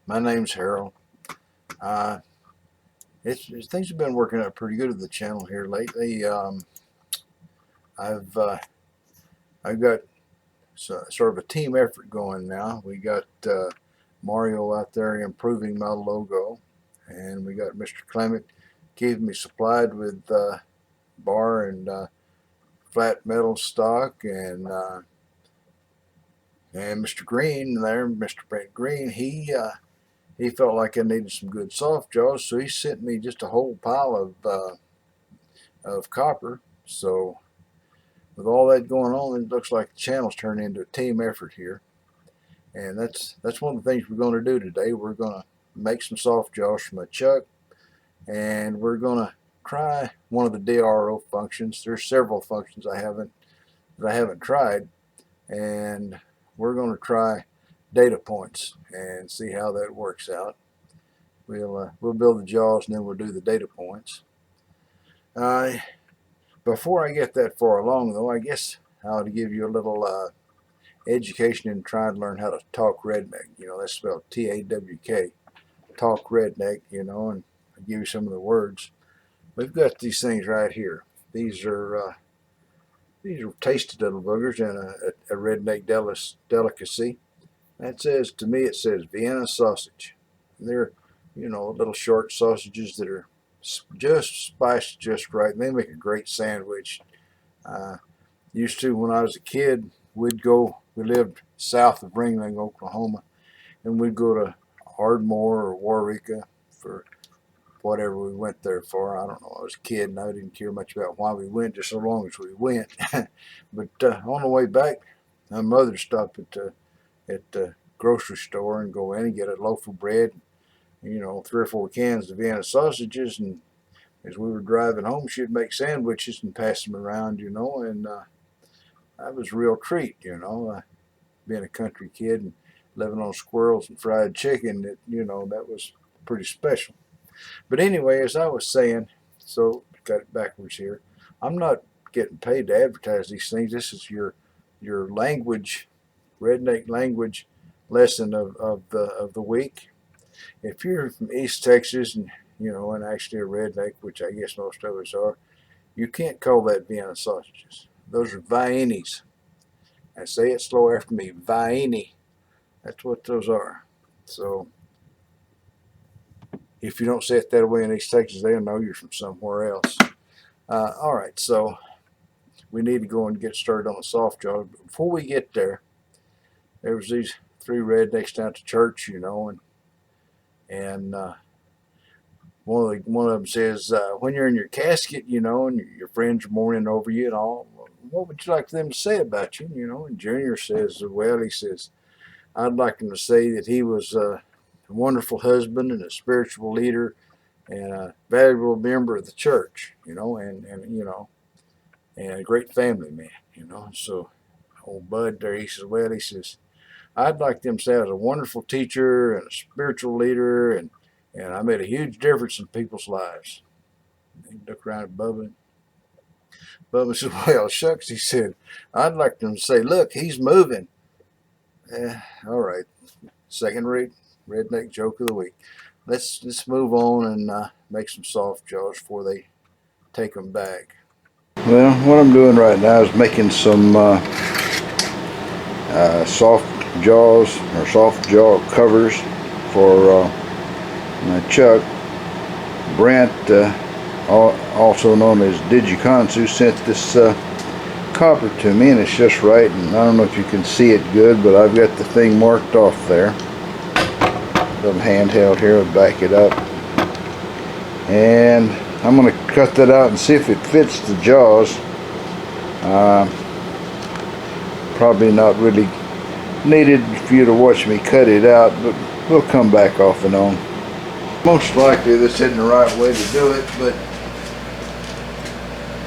My name's Harold. Uh, things have been working out pretty good at the channel here lately. I've I've got sort of a team effort going now. We got Mario out there improving my logo, and we got Mr. Clement keeping me supplied with bar and flat metal stock, and Mr. Green there, Mr. Brent Green, he felt like I needed some good soft jaws, so he sent me just a whole pile of copper. So with all that going on, it looks like the channel's turned into a team effort here, and that's one of the things we're going to do today. We're going to make some soft jaws from a chuck, and we're going to try one of the DRO functions. There's several functions I haven't tried, and we're going to try data points and see how that works out. We'll build the jaws and then we'll do the data points. Before I get that far along, though, I guess I ought to give you a little education in trying to learn how to talk redneck. You know, that's spelled T-A-W-K. Talk redneck. You know, and I'll give you some of the words. We've got these things right here. These are tasty little boogers and a redneck delicacy. That says, to me, it says Vienna sausage. And they're, you know, little short sausages that are just spiced just right. And they make a great sandwich. Used to, when I was a kid, we lived south of Ringling, Oklahoma, and we'd go to Ardmore or Waurika for whatever we went there for. I don't know. I was a kid and I didn't care much about why we went, just so long as we went. But on the way back, my mother stopped at the grocery store and go in and get a loaf of bread, you know, 3 or 4 cans of Vienna sausages, and as we were driving home, she'd make sandwiches and pass them around, you know, and that was a real treat, you know, being a country kid and living on squirrels and fried chicken. You know, that was pretty special. But anyway, as I was saying, so got it backwards here. I'm not getting paid to advertise these things. This is your language, redneck language lesson of the week. If you're from East Texas and you know, and actually a redneck, which I guess most of us are, you can't call that Vienna sausages. Those are Viennes. And say it slow after me, Vienne. That's what those are. So if you don't say it that way in East Texas, they'll know you're from somewhere else. All right, so we need to go and get started on the soft jaw. But before we get there, there was these 3 rednecks down to church, you know, and one of them says, when you're in your casket, you know, and your friends are mourning over you and all, what would you like them to say about you, you know? And Junior says, well, he says, I'd like him to say that he was a wonderful husband and a spiritual leader and a valuable member of the church, you know, and you know, and a great family man, you know. So old Bud there, he says, well, he says, I'd like them to say I was a wonderful teacher and a spiritual leader, and I made a huge difference in people's lives. And he looked around at Bubba. Bubba said, well, shucks, he said, I'd like them to say, look, he's moving. All right, second-rate redneck joke of the week. Let's move on and make some soft jaws before they take them back. Well, what I'm doing right now is making some soft jaws or soft jaw covers for my chuck. Brent, also known as Digiconsu, sent this copper to me, and it's just right, and I don't know if you can see it good, but I've got the thing marked off there. Little handheld here, I'll back it up, and I'm going to cut that out and see if it fits the jaws. Probably not really needed for you to watch me cut it out, but we'll come back off and on. Most likely this isn't the right way to do it, but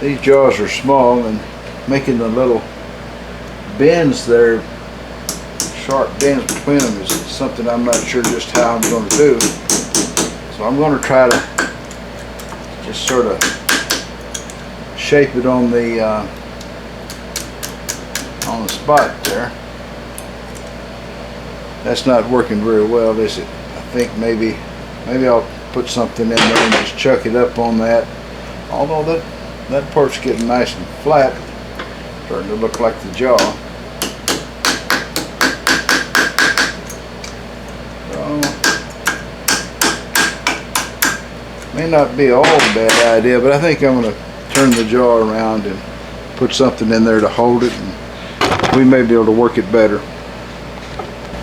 these jaws are small, and making the little bends there, sharp bends between them, is something I'm not sure just how I'm going to do. So I'm going to try to just sort of shape it on the spot there. That's not working very well, is it? I think maybe I'll put something in there and just chuck it up on that. Although that part's getting nice and flat, starting to look like the jaw. So, may not be all a bad idea, but I think I'm going to turn the jaw around and put something in there to hold it, and we may be able to work it better.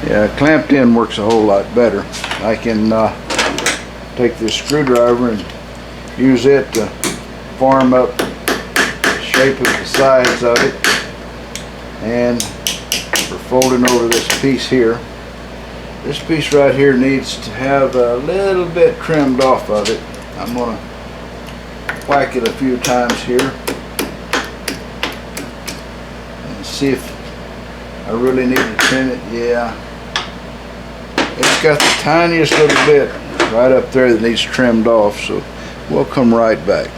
Yeah, clamped in works a whole lot better. I can take this screwdriver and use it to form up the shape of the sides of it, and for folding over this piece here. This piece right here needs to have a little bit trimmed off of it. I'm going to whack it a few times here and see if I really need to trim it. Yeah, it's got the tiniest little bit right up there that needs trimmed off, so we'll come right back.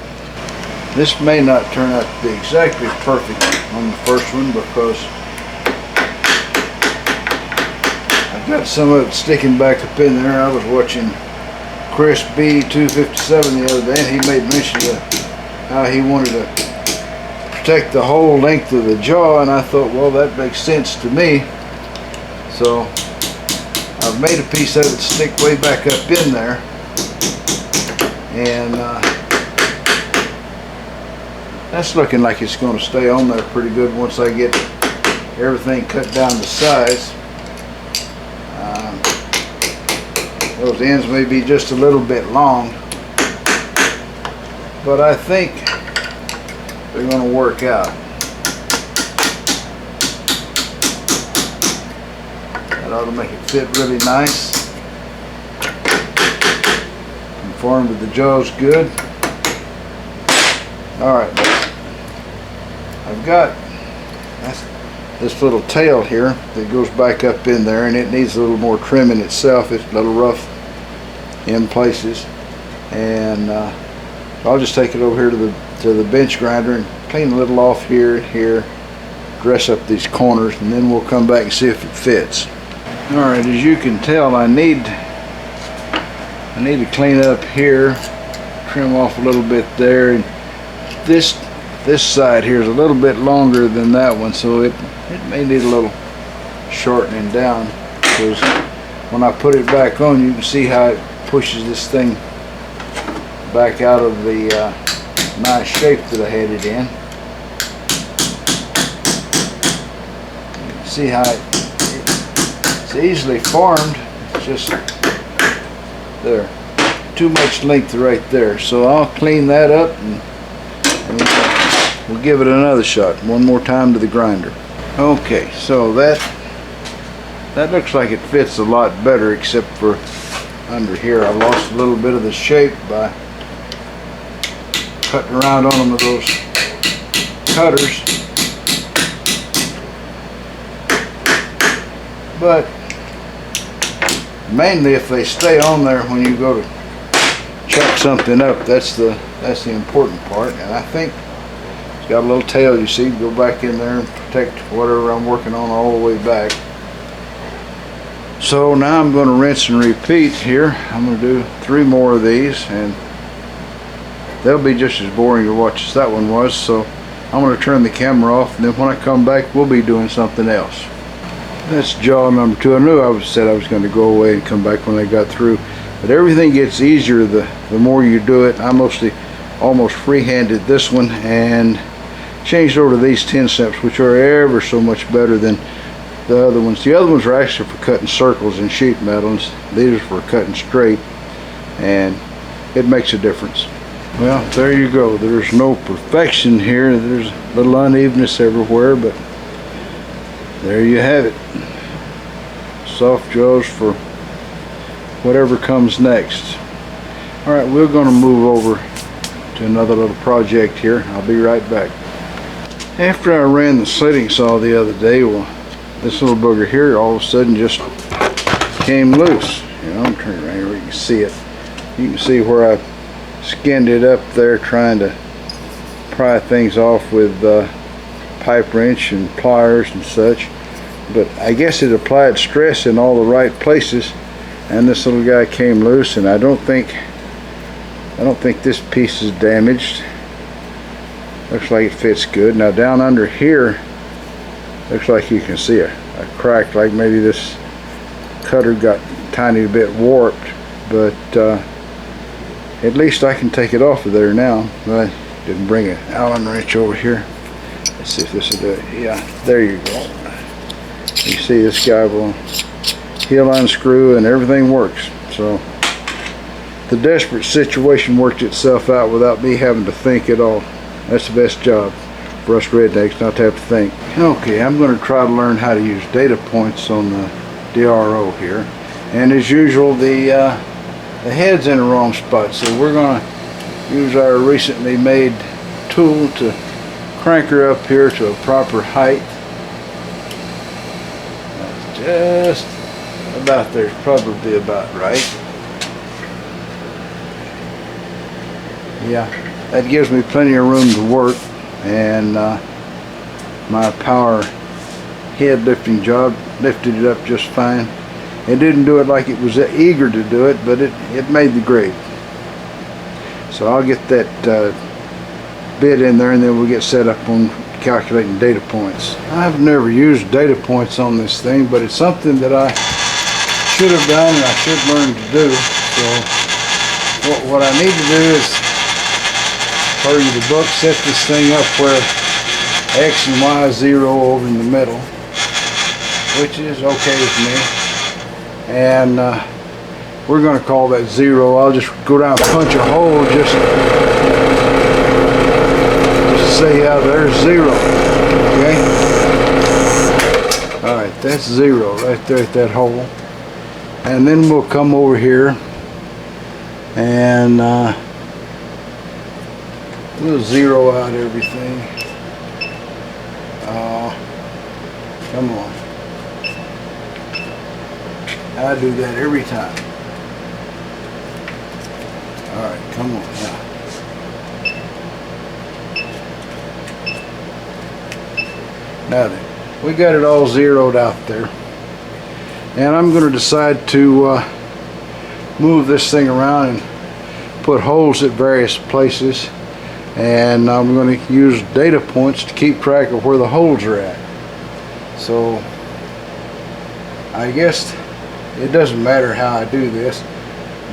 This may not turn out to be exactly perfect on the first one because I've got some of it sticking back up in there. I was watching Chris B 257 the other day, and he made mention of how he wanted to protect the whole length of the jaw, and I thought, well, that makes sense to me. So I've made a piece of it stick way back up in there, and that's looking like it's going to stay on there pretty good once I get everything cut down to size. Those ends may be just a little bit long, but I think they're going to work out. That ought to make it fit really nice. Conform to the jaws good. Alright, I've got this little tail here that goes back up in there, and it needs a little more trimming itself. It's a little rough in places, and I'll just take it over here to the bench grinder and clean a little off here and here, dress up these corners, and then we'll come back and see if it fits. Alright, as you can tell, I need to clean up here, trim off a little bit there, and this side here is a little bit longer than that one, so it may need a little shortening down, because when I put it back on, you can see how it pushes this thing back out of the nice shape that I had it in. You can see how it's easily formed. It's just there, too much length right there, so I'll clean that up and we'll give it another shot one more time to the grinder. Okay, so that looks like it fits a lot better, except for under here I lost a little bit of the shape by cutting around on them with those cutters. But mainly if they stay on there when you go to chuck something up, that's the important part. And I think it's got a little tail, you see, go back in there and protect whatever I'm working on all the way back. So now I'm going to rinse and repeat here. I'm going to do 3 more of these, and they'll be just as boring to watch as that one was. So I'm going to turn the camera off, and then when I come back we'll be doing something else. That's jaw number 2. I knew I said I was going to go away and come back when I got through, but everything gets easier the more you do it. I mostly almost free-handed this one and changed over to these 10 steps, which are ever so much better than the other ones. The other ones are actually for cutting circles in sheet metal, and these are for cutting straight, and it makes a difference. Well, there you go. There's no perfection here. There's a little unevenness everywhere, but there you have it. Soft jaws for whatever comes next. Alright, we're going to move over to another little project here. I'll be right back. After I ran the slitting saw the other day, well, this little booger here all of a sudden just came loose. You know, I'm turning around here where you can see it. You can see where I skinned it up there trying to pry things off with pipe wrench and pliers and such. But I guess it applied stress in all the right places and this little guy came loose, and I don't think this piece is damaged. Looks like it fits good. Now down under here, looks like you can see a crack, like maybe this cutter got a tiny bit warped, but at least I can take it off of there now. I didn't bring an Allen wrench over here. Let's see if this will do it. Yeah, there you go. You see, this guy will, he'll unscrew and everything works. So the desperate situation worked itself out without me having to think at all. That's the best job for us rednecks, not to have to think. Okay, I'm going to try to learn how to use data points on the DRO here. And as usual, the head's in the wrong spot, so we're going to use our recently made tool to crank her up here to a proper height. That's just about there, probably about right. Yeah, that gives me plenty of room to work, and my power head lifting job lifted it up just fine. It didn't do it like it was eager to do it, but it made the grade. So I'll get that bit in there, and then we'll get set up on calculating data points. I've never used data points on this thing, but it's something that I should have done and I should learn to do. So what I need to do is, according to the book, set this thing up where X and Y is 0 over in the middle, which is okay with me. And we're going to call that 0. I'll just go down and punch a hole just to say, yeah, there's 0. Okay? Alright, that's 0 right there at that hole. And then we'll come over here and we'll zero out everything. Come on. I do that every time. Alright, come on now. Now then, we got it all zeroed out there. And I'm going to decide to move this thing around and put holes at various places. And I'm going to use data points to keep track of where the holes are at. So I guess it doesn't matter how I do this,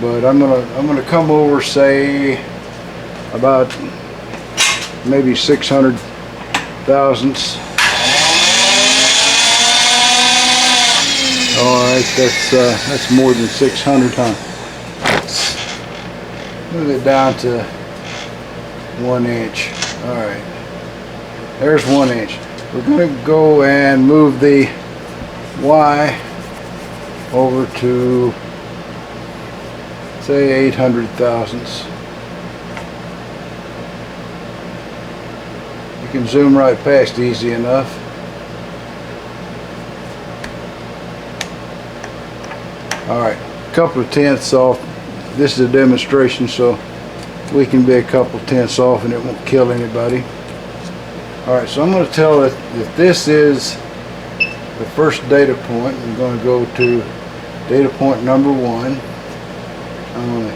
but I'm gonna come over, say, about maybe 600 thousandths. All right, that's more than 600, huh? Let's move it down to 1 inch. All right, there's 1 inch. We're going to go and move the Y over to, say, 800 thousandths. You can zoom right past easy enough. Alright, a couple of tenths off. This is a demonstration, so we can be a couple of tenths off and it won't kill anybody. Alright, so I'm going to tell it that this is the first data point. I'm going to go to data point number 1. I'm going to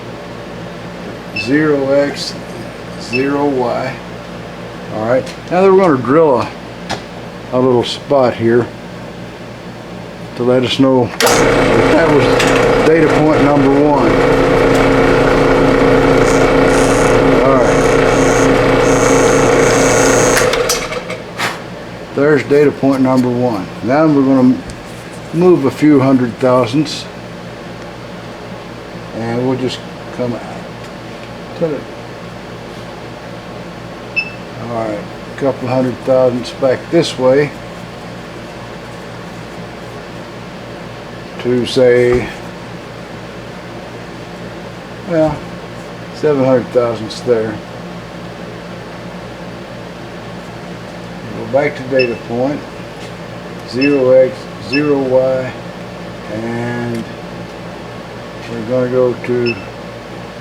0x, 0y. Alright, now we're going to drill a little spot here to let us know that was data point number 1. Alright. There's data point number 1. Now we're going to move a few hundred thousandths, and we'll just come out to it. Alright, a couple hundred thousandths back this way to, say, well, 700 thousandths there. Go back to data point 0x, 0y, and we're going to go to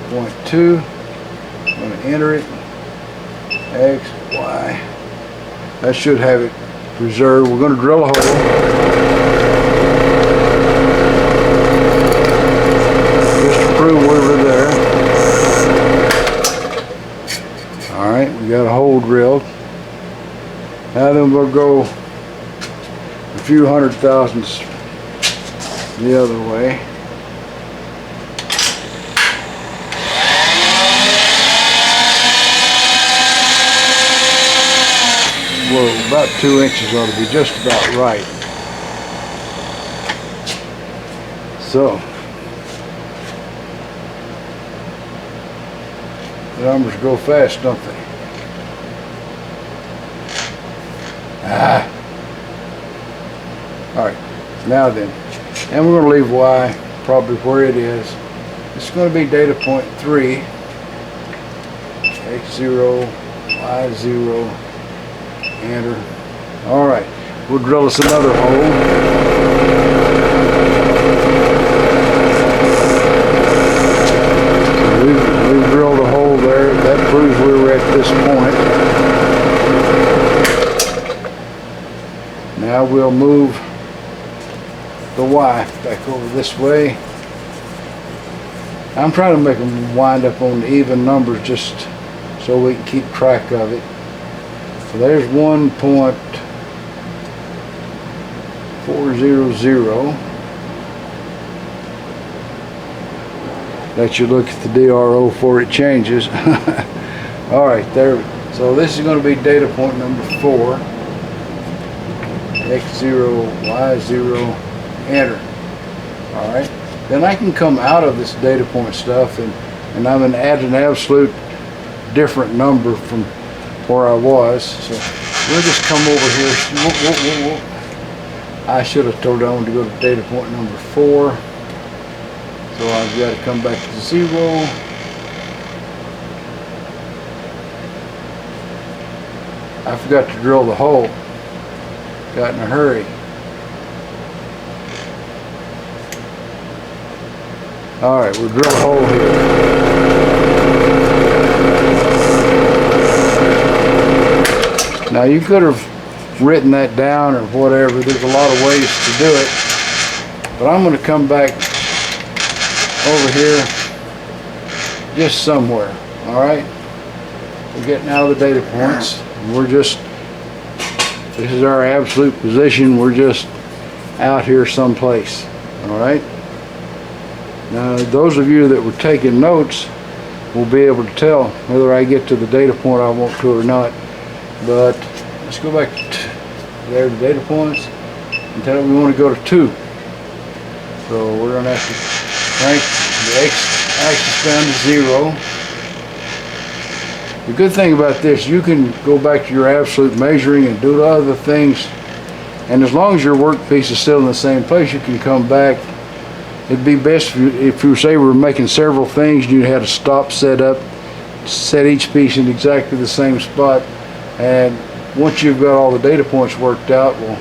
point 2. I'm going to enter it, x, y. That should have it reserved. We're going to drill a hole. drilled. Now then we'll go a few hundred thousandths the other way. Well, about 2 inches ought to be just about right. So, the numbers go fast, don't they? Alright, now then, and we're going to leave Y probably where it is. It's going to be data point 3, X0, Y0, enter. Alright, we'll drill us another hole. So we've drilled a hole there. That proves we were at this point. Now we'll move the Y back over this way. I'm trying to make them wind up on even numbers just so we can keep track of it. So there's 1.400. Let you look at the DRO before it changes. Alright, there. So this is going to be data point number 4. X0, Y0, enter. Alright. Then I can come out of this data point stuff and I'm going to add an absolute different number from where I was. So we'll just come over here. I should have told you I wanted to go to data point number 4. So I've got to come back to 0. I forgot to drill the hole. Got in a hurry. Alright, we'll drill a hole here. Now you could have written that down or whatever. There's a lot of ways to do it. But I'm going to come back over here just somewhere. Alright? We're getting out of the data points. This is our absolute position. We're just out here someplace. Alright? Now those of you that were taking notes will be able to tell whether I get to the data point I want to or not. But let's go back to there, the data points, and tell them we want to go to 2. So we're going to have to crank the x-axis down to 0. The good thing about this, you can go back to your absolute measuring and do other things, and as long as your workpiece is still in the same place, you can come back. It'd be best if you say we're making several things, you had a stop set up, set each piece in exactly the same spot, and once you've got all the data points worked out, well,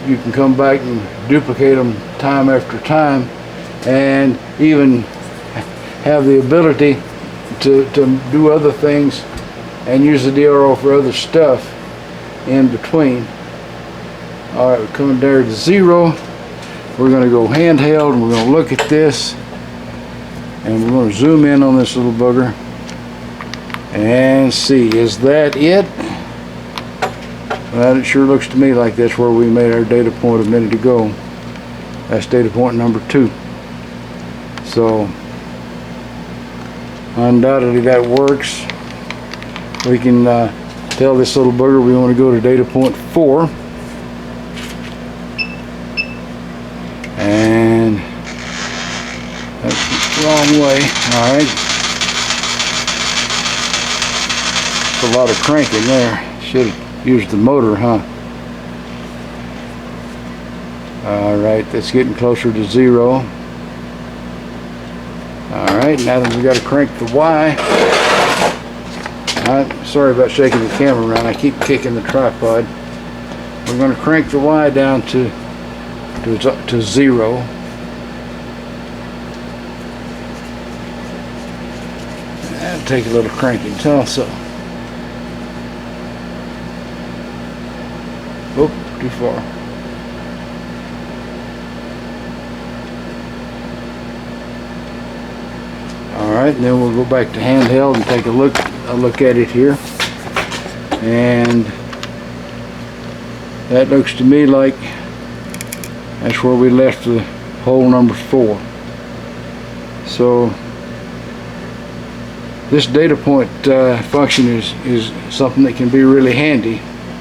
you can come back and duplicate them time after time, and even have the ability to do other things and use the DRO for other stuff in between. Alright, we're coming there to 0. We're going to go handheld and we're going to look at this, and we're going to zoom in on this little booger and see, is that it? Well, it sure looks to me like that's where we made our data point a minute ago. That's data point number 2. So undoubtedly that works. We can tell this little booger we want to go to data point 4. And that's the wrong way. Alright. A lot of cranking there. Should have used the motor, huh? Alright, that's getting closer to 0. Alright, now that we got to crank the Y. Sorry about shaking the camera around. I keep kicking the tripod. We're going to crank the Y down to 0. That'll take a little cranking also. Oh, too far. Alright, and then we'll go back to handheld and take a look at it here. and that looks to me like that's where we left the hole number 4. So this data point function is something that can be really handy